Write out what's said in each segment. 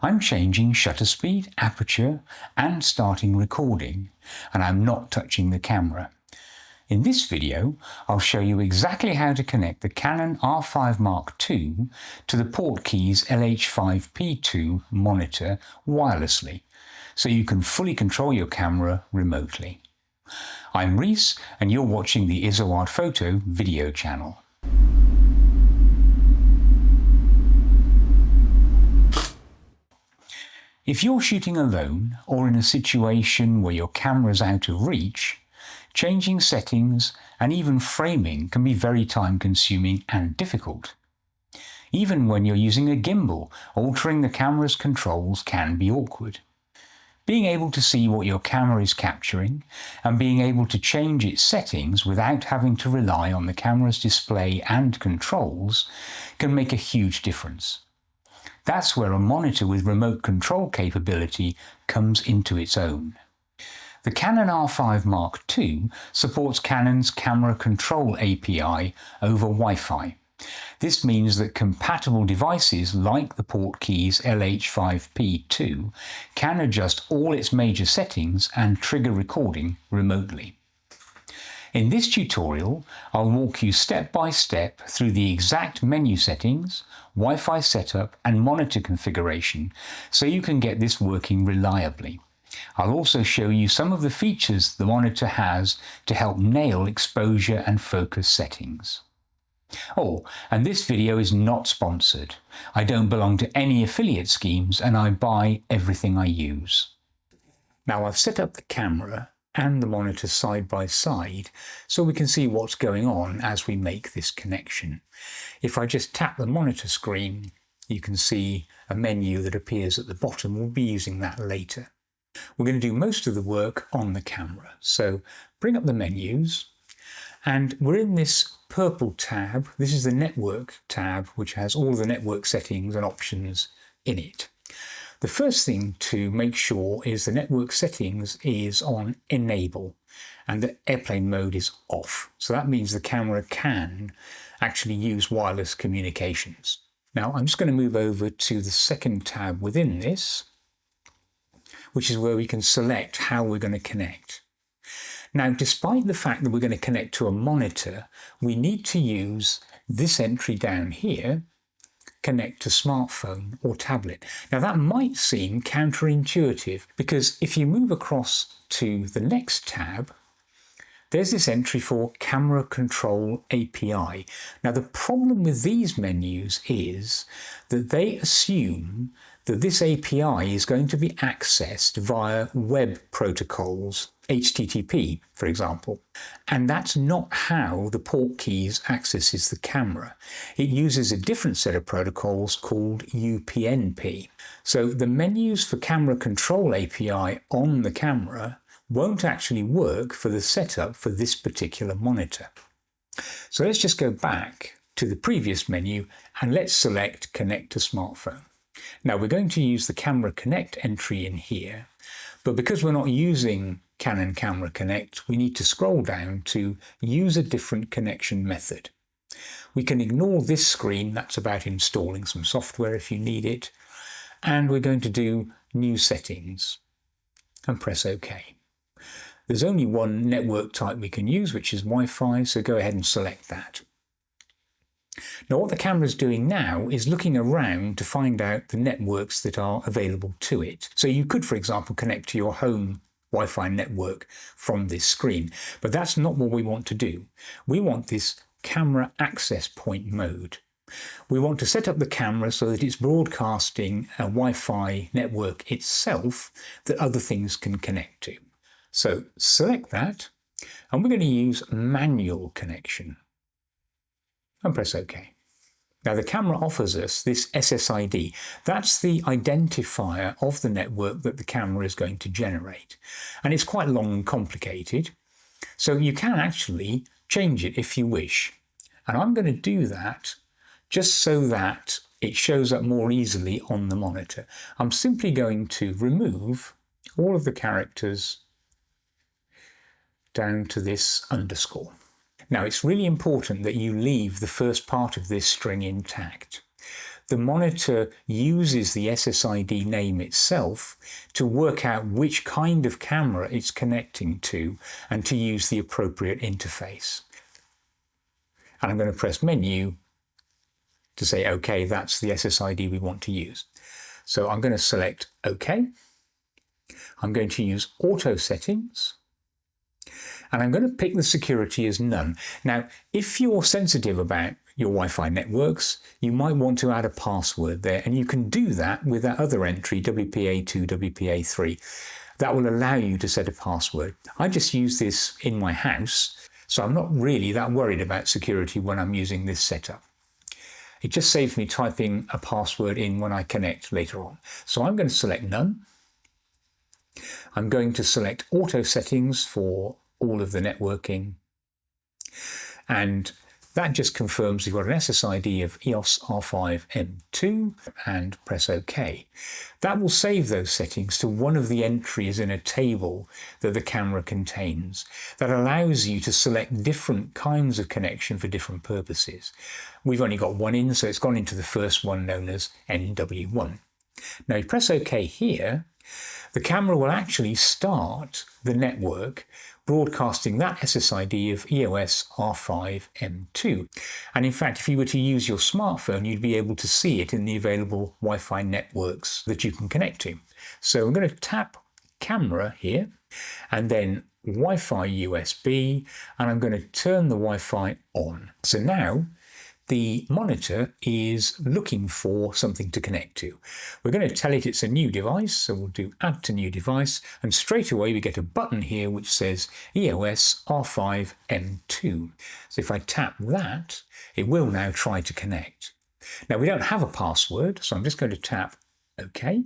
I'm changing shutter speed, aperture, and starting recording, and I'm not touching the camera. In this video, I'll show you exactly how to connect the Canon R5 Mark II to the Portkeys LH5P II monitor wirelessly, so you can fully control your camera remotely. I'm Reese, and you're watching the Isoward Photo video channel. If you're shooting alone or in a situation where your camera's out of reach, changing settings and even framing can be very time-consuming and difficult. Even when you're using a gimbal, altering the camera's controls can be awkward. Being able to see what your camera is capturing and being able to change its settings without having to rely on the camera's display and controls can make a huge difference. That's where a monitor with remote control capability comes into its own. The Canon R5 Mark II supports Canon's Camera Control API over Wi-Fi. This means that compatible devices like the Portkeys LH5P II can adjust all its major settings and trigger recording remotely. In this tutorial, I'll walk you step by step through the exact menu settings, Wi-Fi setup and monitor configuration so you can get this working reliably. I'll also show you some of the features the monitor has to help nail exposure and focus settings. Oh, and this video is not sponsored. I don't belong to any affiliate schemes and I buy everything I use. Now I've set up the camera and the monitor side by side so we can see what's going on as we make this connection. If I just tap the monitor screen, you can see a menu that appears at the bottom. We'll be using that later. We're going to do most of the work on the camera. So bring up the menus, and we're in this purple tab. This is the network tab, which has all the network settings and options in it. The first thing to make sure is the network settings is on enable and the airplane mode is off. So that means the camera can actually use wireless communications. Now I'm just going to move over to the second tab within this, which is where we can select how we're going to connect. Now, despite the fact that we're going to connect to a monitor, we need to use this entry down here, connect to smartphone or tablet. Now that might seem counterintuitive because if you move across to the next tab, there's this entry for Camera Control API. Now the problem with these menus is that they assume that this API is going to be accessed via web protocols, HTTP, for example. And that's not how the Portkeys accesses the camera. It uses a different set of protocols called UPnP. So the menus for Camera Control API on the camera won't actually work for the setup for this particular monitor. So let's just go back to the previous menu and let's select Connect to Smartphone. Now we're going to use the Camera Connect entry in here, but because we're not using Canon Camera Connect, we need to scroll down to use a different connection method. We can ignore this screen, that's about installing some software if you need it, and we're going to do New Settings and press OK. There's only one network type we can use, which is Wi-Fi, so go ahead and select that. Now what the camera is doing now is looking around to find out the networks that are available to it. So you could, for example, connect to your home Wi-Fi network from this screen, but that's not what we want to do. We want this camera access point mode. We want to set up the camera so that it's broadcasting a Wi-Fi network itself that other things can connect to. So select that, and we're going to use manual connection and press OK. Now the camera offers us this SSID. That's the identifier of the network that the camera is going to generate. And it's quite long and complicated, so you can actually change it if you wish. And I'm going to do that just so that it shows up more easily on the monitor. I'm simply going to remove all of the characters down to this underscore. Now it's really important that you leave the first part of this string intact. the monitor uses the SSID name itself to work out which kind of camera it's connecting to and to use the appropriate interface. And I'm going to press Menu to say, OK, that's the SSID we want to use. So I'm going to select OK. I'm going to use Auto Settings. And I'm going to pick the security as none. Now, if you're sensitive about your Wi-Fi networks, you might want to add a password there, and you can do that with that other entry, WPA2, WPA3. That will allow you to set a password. I just use this in my house, so I'm not really that worried about security when I'm using this setup. It just saves me typing a password in when I connect later on. So I'm going to select none. I'm going to select Auto Settings for all of the networking, and that just confirms you've got an SSID of EOS R5 M2 and press OK. That will save those settings to one of the entries in a table that the camera contains that allows you to select different kinds of connection for different purposes. We've only got one in, so it's gone into the first one known as NW1. Now you press OK here, the camera will actually start the network broadcasting that SSID of EOS R5 M2. And in fact, if you were to use your smartphone, you'd be able to see it in the available Wi-Fi networks that you can connect to. So I'm going to tap Camera here, and then Wi-Fi USB, and I'm going to turn the Wi-Fi on. So now the monitor is looking for something to connect to. We're going to tell it it's a new device, so we'll do Add to New Device, and straight away we get a button here which says EOS R5 M2. So if I tap that, it will now try to connect. Now we don't have a password, so I'm just going to tap OK.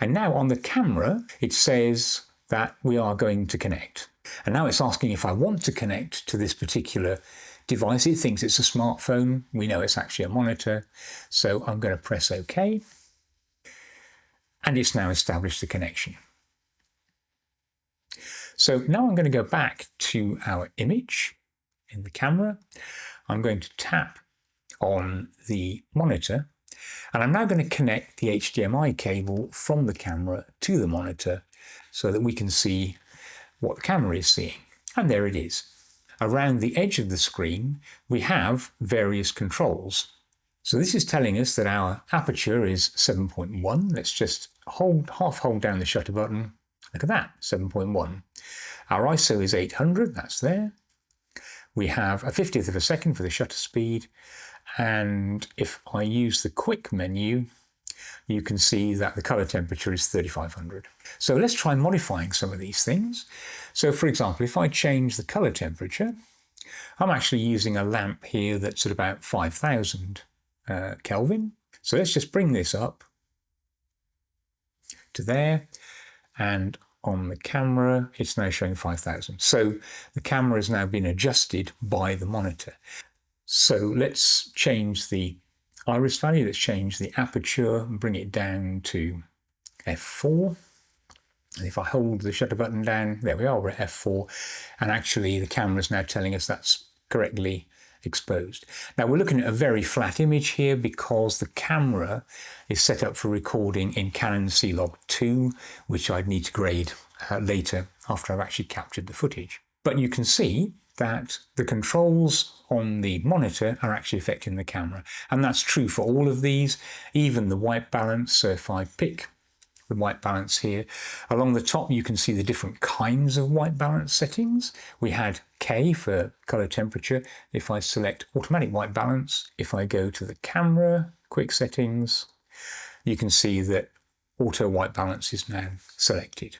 And now on the camera, it says that we are going to connect. And now it's asking if I want to connect to this particular device. It thinks it's a smartphone. We know it's actually a monitor. So I'm going to press OK. And it's now established the connection. So now I'm going to go back to our image in the camera. I'm going to tap on the monitor. And I'm now going to connect the HDMI cable from the camera to the monitor so that we can see what the camera is seeing. And there it is. Around the edge of the screen, we have various controls. So this is telling us that our aperture is 7.1. Let's just half hold down the shutter button. Look at that, 7.1. Our ISO is 800, that's there. We have a 50th of a second for the shutter speed. And if I use the quick menu, you can see that the color temperature is 3500. So let's try modifying some of these things. So for example, if I change the color temperature, I'm actually using a lamp here that's at about 5000 Kelvin. So let's just bring this up to there, and on the camera, it's now showing 5000. So the camera has now been adjusted by the monitor. So let's change the iris value, let's change the aperture and bring it down to f4. And if I hold the shutter button down, there we are, we're at f4. And actually the camera is now telling us that's correctly exposed. Now we're looking at a very flat image here because the camera is set up for recording in Canon C-Log2, which I'd need to grade later after I've actually captured the footage. But you can see that the controls on the monitor are actually affecting the camera. And that's true for all of these, even the white balance. So if I pick the white balance here, along the top you can see the different kinds of white balance settings. We had K for color temperature. If I select automatic white balance, if I go to the camera, quick settings, you can see that auto white balance is now selected.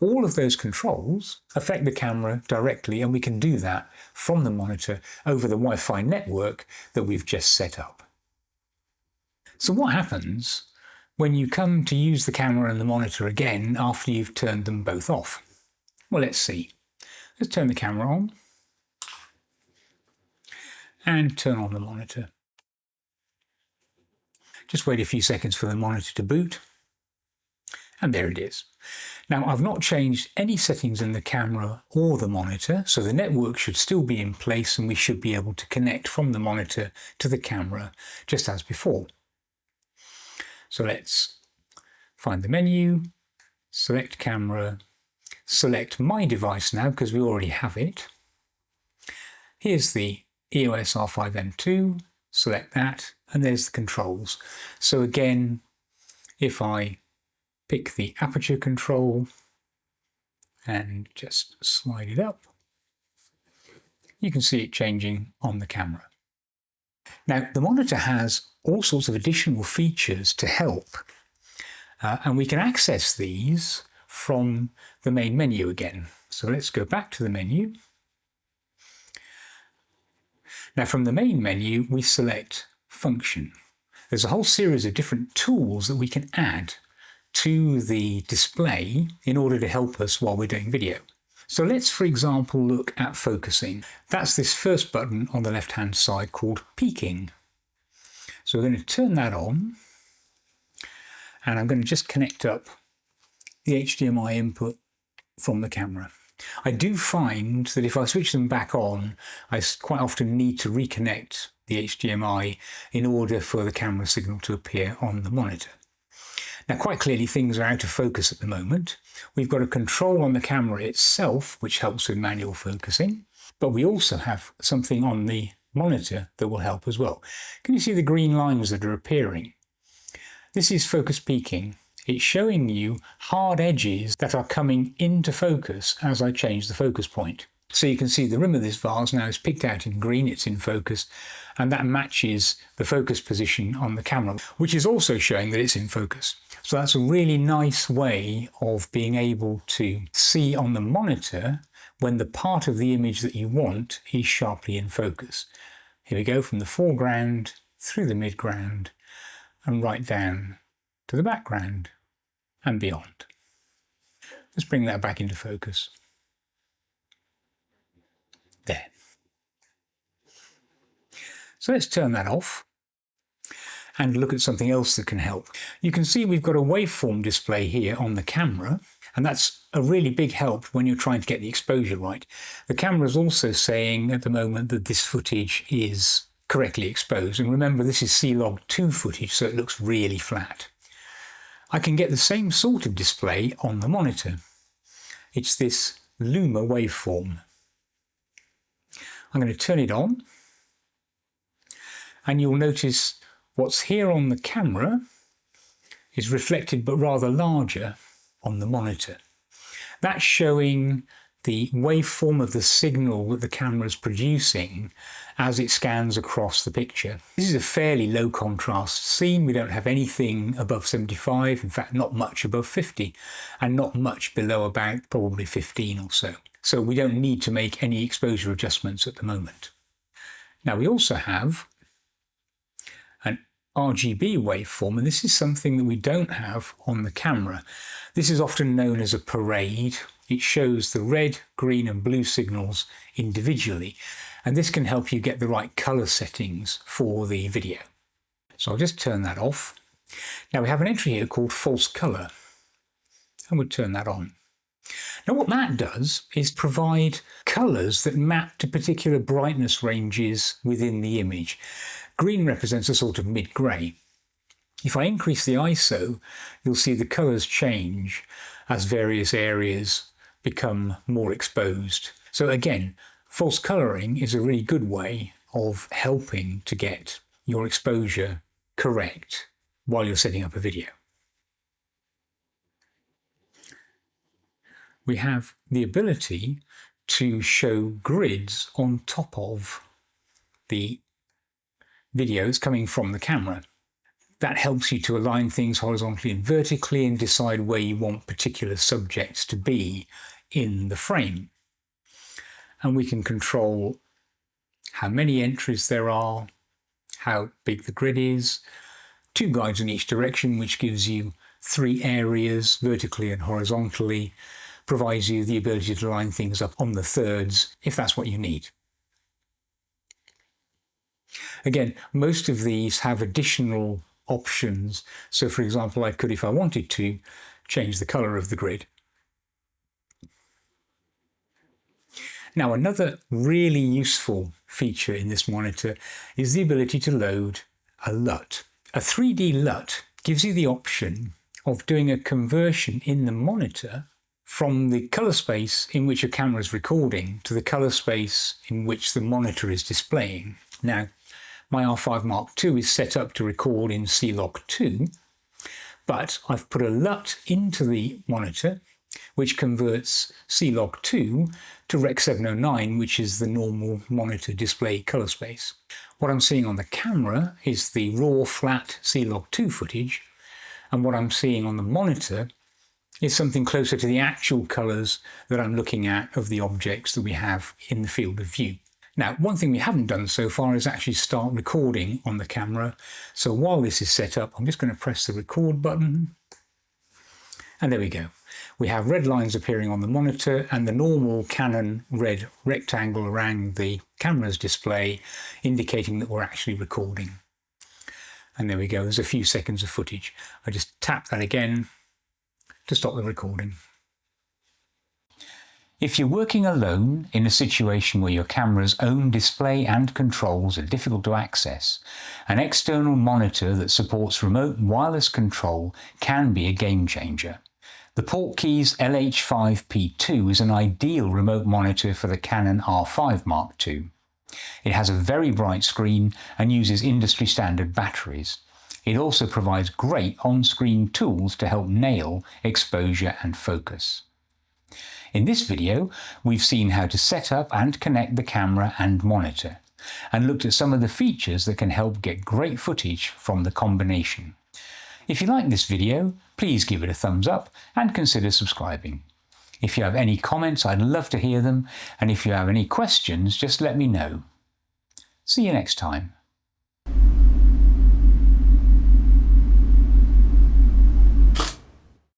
All of those controls affect the camera directly, and we can do that from the monitor over the Wi-Fi network that we've just set up. So what happens when you come to use the camera and the monitor again after you've turned them both off? Well, let's see. Let's turn the camera on and turn on the monitor. Just wait a few seconds for the monitor to boot. And there it is. Now, I've not changed any settings in the camera or the monitor, so the network should still be in place and we should be able to connect from the monitor to the camera just as before. So let's find the menu, select camera, select my device now because we already have it. Here's the EOS R5 II, select that, and there's the controls. So again, if I pick the aperture control and just slide it up, you can see it changing on the camera. Now, the monitor has all sorts of additional features to help, and we can access these from the main menu again. So let's go back to the menu. Now, from the main menu, we select Function. There's a whole series of different tools that we can add to the display in order to help us while we're doing video. So let's, for example, look at focusing. That's this first button on the left-hand side called peaking. So we're going to turn that on, and I'm going to just connect up the HDMI input from the camera. I do find that if I switch them back on, I quite often need to reconnect the HDMI in order for the camera signal to appear on the monitor. Now, quite clearly things are out of focus at the moment. We've got a control on the camera itself which helps with manual focusing, but we also have something on the monitor that will help as well. Can you see the green lines that are appearing? This is focus peaking. It's showing you hard edges that are coming into focus as I change the focus point. So you can see the rim of this vase now is picked out in green, it's in focus, and that matches the focus position on the camera, which is also showing that it's in focus. So that's a really nice way of being able to see on the monitor when the part of the image that you want is sharply in focus. Here we go, from the foreground through the midground and right down to the background and beyond. Let's bring that back into focus. There. So let's turn that off and look at something else that can help. You can see we've got a waveform display here on the camera, and that's a really big help when you're trying to get the exposure right. The camera is also saying at the moment that this footage is correctly exposed, and remember this is C-Log2 footage, so it looks really flat. I can get the same sort of display on the monitor. It's this Luma waveform. I'm going to turn it on, and you'll notice what's here on the camera is reflected but rather larger on the monitor. That's showing the waveform of the signal that the camera is producing as it scans across the picture. This is a fairly low contrast scene. We don't have anything above 75, in fact not much above 50, and not much below about probably 15 or so. So we don't need to make any exposure adjustments at the moment. Now we also have an RGB waveform, and this is something that we don't have on the camera. This is often known as a parade. It shows the red, green and blue signals individually, and this can help you get the right color settings for the video. So I'll just turn that off. Now we have an entry here called false color, and we'll turn that on. Now what that does is provide colors that map to particular brightness ranges within the image. Green represents a sort of mid-grey. If I increase the ISO, you'll see the colors change as various areas become more exposed. So again, false coloring is a really good way of helping to get your exposure correct while you're setting up a video. We have the ability to show grids on top of the videos coming from the camera. That helps you to align things horizontally and vertically and decide where you want particular subjects to be in the frame. And we can control how many entries there are, how big the grid is, 2 guides in each direction, which gives you 3 areas vertically and horizontally, provides you the ability to line things up on the thirds if that's what you need. Again, most of these have additional options. So for example, I could, if I wanted to, change the color of the grid. Now, another really useful feature in this monitor is the ability to load a LUT. A 3D LUT gives you the option of doing a conversion in the monitor from the colour space in which your camera is recording to the colour space in which the monitor is displaying. Now, my R5 Mark II is set up to record in C-Log 2, but I've put a LUT into the monitor which converts C-Log 2 to Rec 709, which is the normal monitor display colour space. What I'm seeing on the camera is the raw flat C-Log 2 footage, and what I'm seeing on the monitor is something closer to the actual colours that I'm looking at of the objects that we have in the field of view. Now, one thing we haven't done so far is actually start recording on the camera. So while this is set up, I'm just going to press the record button. And there we go. We have red lines appearing on the monitor and the normal Canon red rectangle around the camera's display, indicating that we're actually recording. And there we go. There's a few seconds of footage. I just tap that again to stop the recording. If you're working alone in a situation where your camera's own display and controls are difficult to access, an external monitor that supports remote wireless control can be a game changer. The Portkeys LH5P II is an ideal remote monitor for the Canon R5 Mark II. It has a very bright screen and uses industry standard batteries. It also provides great on-screen tools to help nail exposure and focus. In this video, we've seen how to set up and connect the camera and monitor, and looked at some of the features that can help get great footage from the combination. If you like this video, please give it a thumbs up and consider subscribing. If you have any comments, I'd love to hear them, and if you have any questions, just let me know. See you next time.